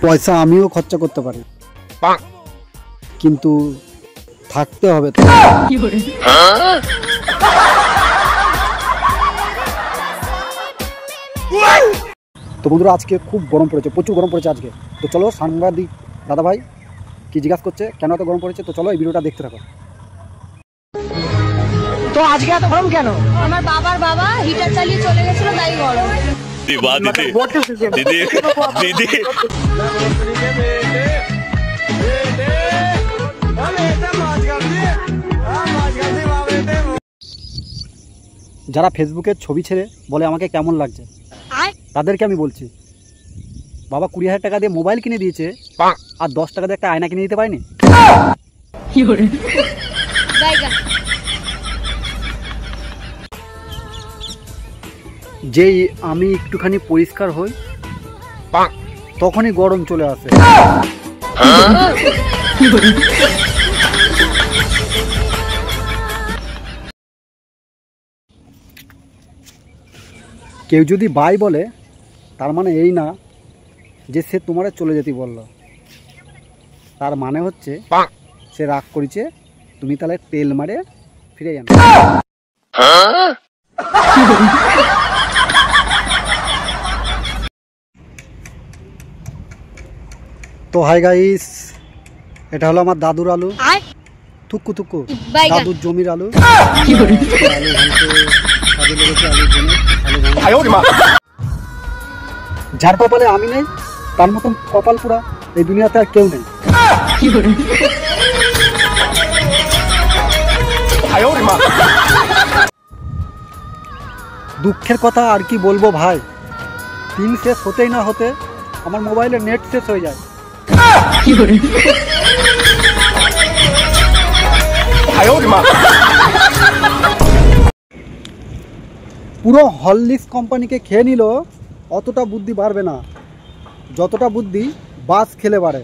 পয়সা আমিও খরচা করতে পারি, কিন্তু থাকতে হবে তো। তো বন্ধুরা আজকে খুব গরম পড়েছে, প্রচুর গরম পড়েছে আজকে। তো চলো সাংবাদিক দাদা ভাই কি জিজ্ঞাসা করছে, কেন এত গরম পড়েছে, তো চলো এই ভিডিওটা দেখতে থাকো। তো আজকে এত গরম কেন? আমার বাবার বাবা হিটার চালিয়ে চলে গেছিল, তাই গরম। যারা ফেসবুকে ছবি ছেড়ে বলে আমাকে কেমন লাগছে, তাদেরকে আমি বলছি, বাবা 20,000 টাকা দিয়ে মোবাইল কিনে দিয়েছে, আর 10 টাকা দিয়ে একটা আয়না কিনে দিতে পারেনি? যেই আমি একটুখানি পরিষ্কার হই তখনই গরম চলে আসে। কেউ যদি বাই বলে তার মানে এই না যে সে তোমারে চলে যেতে বলল, তার মানে হচ্ছে সে রাগ করেছে, তুমি তাহলে তেল মারে ফিরে যান। তো হাই গাইস, এটা হলো আমার দাদুর আলু, থুকু থুকু দাদুর জমির আলু। যার কপালে আমি নেই তার মতন কপাল পুরা এই দুনিয়াতে আর কেউ নেই। দুঃখের কথা আর কি বলবো ভাই, দিন শেষ হতেই না হতে আমার মোবাইলের নেট শেষ হয়ে যায়। পুরো হরলিক্স কোম্পানিকে খেয়ে নিল, অতটা বুদ্ধি বাড়বে না যতটা বুদ্ধি বাস খেলে বাড়ে।